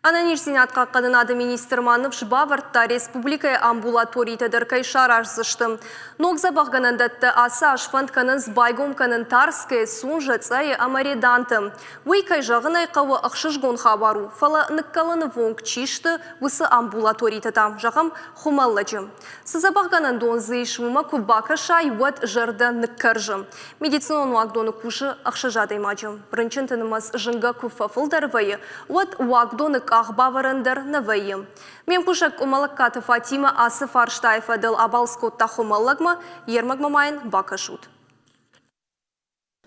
Ананиш Зинатқа қадынады министр Манов Шбавартта республика амбулаторий тедіркай шараш зыштым. Ногза бағғанандатты аса ашфантканын сбайгомканын тарскай сун жацай амариданты. Уйкай жағынай қауы ақшышгон хабару. Фала ныккалыны вонг чишты высы амбулаторий тедам. Жағым хумалладжым. Сыза бағғанан донзы ишмума кубака шай уат жарды ныккаржым. Медицинон уагдоны кушы ақшыжадаймаджым. Брынчынтынымыз жынға куфафылдарвайы уат уагдоны Ахбаварандер навайым. Мемкушак умалаккаты Фатима асы фарштайфа дел абалскотта хумаллагма, ермагмамайн бакашут.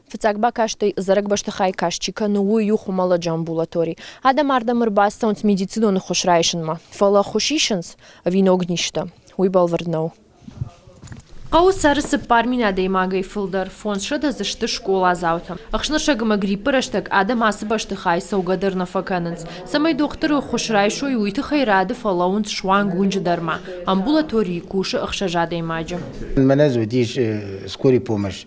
Фицак бакаштай зарак баштахай кашчика нуу юху маладж амбулаторий. Адам ардам рбасса он с медициной хушрайшинма. Фала хушишинс виногништа. Уйбалварднау. Қау сарысы пармина деймагай фылдар фон шыда зышты школа азаута. Ақшны шагыма гриппы раштак адам асы башты хай саугадыр нафаканынс. Самай докторы хушрайшой уйты хайрады фалаунс шуан гунжы дарма. Амбулатории кушы ақшажа деймаджы. Мене зведиш скорый помощь.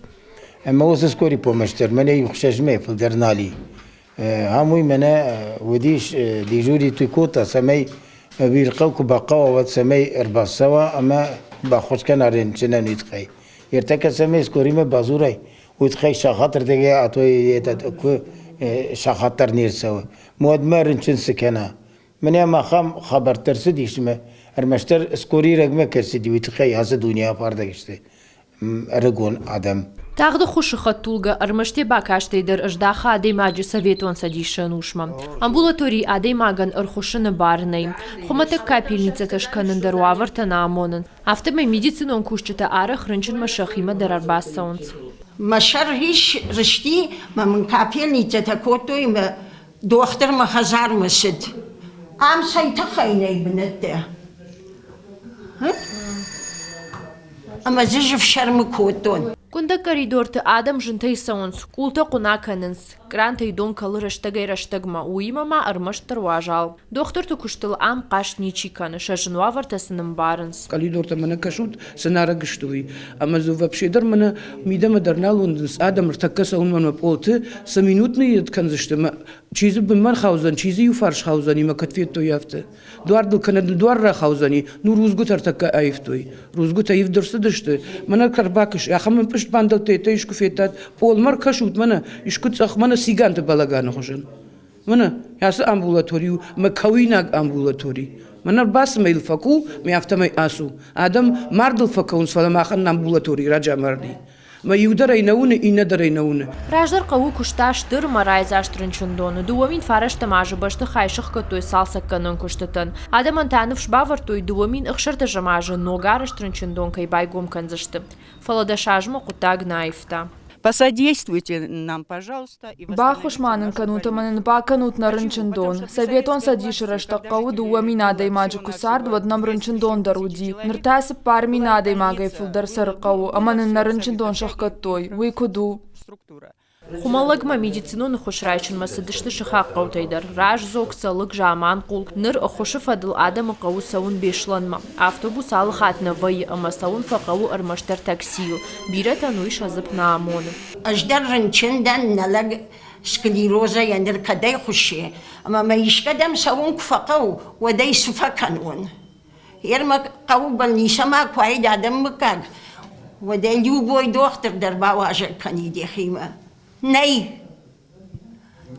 Эмосы скорый помощь тер. Мене юхшажме фылдарнали. Хамуй мене ведиш дежури туйкота самай بيلقوك بقاوة وتسمي إرباسوا أما بخوش كان عرين جنان يتخي يرتكز سمي سكوريمة بازوري ويتخي شخاطر دقيقة عطوي يتدقو شخاطر نيرسوا مواد مارن چن سكنا من يما خام خبر ترسديش ما ارمشتر سكوري رقمة كرسدي ويتخي هذا دنيا باردقشتي أرقون آدم Тағды құшы қаттулға армаште бакаштайдыр ұждаға адаймаджы советуан садишын ушма. Амбулаторий адаймаган ұрхушыны барынай. Хуматық капельница ташқанындар уавыртана амонын. Автомай медицинон кушчыта арық рынчын машахима дарарбас саунц. Машар риш рышти мамын капельница такотой ма доктор махазар масыд. Ам сайта хайнай бінетті. Ама зыжыв шармы котон. Кунда коридорты адам жынтай саунц, култа кунаканынс, грантай дон калы раштагай раштагма уимама армаштар важал. Доктор тукуштыл ам қаш ничиканы, шажынва вартасыным барынс. Коридорта мана кашут санара гыштуи. Амазу вообще дар мана мидама дарнал ундс адам ртакаса унмана полты, са минутный еткан зыштыма. Чизы бимар хаузан, чизы юфарш хаузани ма катфетто яфты. Дуардыл канадл дуарра хаузани, ну рузгут артака айфтуи. Рузгут айф дырсы дышты. Мана карбакыш, яхамын пышт бандал тейта ишку фетат. Полмар кашут мана, ишку цах мана сиганты балаганы хожан. Мана, ясы амбулаторию, ма кавинаг амбулаторий. Мана бас мейл факу, ме автомай асу. Адам мардл факаун сваламахан амбулаторий, раджа марди. ما يودر ينون يندر ينون. Раждар қау кушташ тыр марайзаш трынчындоны. Дуамин фараш тамажы башты хайшық катой салса канын куштытын. Адам антанов шбавартой дуамин ықшырты жамажы ногараш трынчындон кай байгом канзышты. Фаладашажмы кутаг наифта. Посодействуйте нам, пожалуйста. Бахуш манын канута манын баканут на рынчындон. Советон садишь раштаққау дуамин адай маджы кусард ваднам рынчындон даруди. Ныртасы пармин адай магай фылдар сарыққау. Аманын на рынчындон шаққаттой. Уйкуду. Хумаллагма медицинон хушрайчын масыдышты шыхақ қаутайдар. Раж зокса лык жаман қул. Ныр ұхушы фадыл адамы қау сауын бешланма. Автобус алықатны вайы ама сауын фақау армаштар таксию. Биретан уйш азып на амоны. Аждар рынчындан налаг склероза яндар кадай хуши. Ама маишкадам сауын кфақау вадай суфаканун. Ерма қау балнисама квайд адам бакаг. Вадай любой доктор дарбау ажар каниде хима. Nej.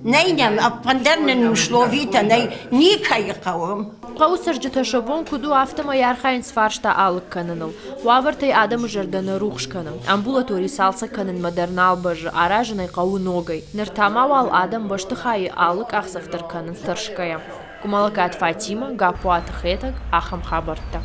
Nej, апандарнын условита, nej, никай қауым. Қау сыржыта шабон куду автома ярхайн сфаршта алық каныныл. Уавартай адам жарданы рухшканым. Амбулаторий салса канын модернал бажы, аражынай қау ногай. Ныртамау ал адам башты хайы алық ақсафтар канын старшкая. Кумалакат Фатима, гапуат хетак, ахам хабарта.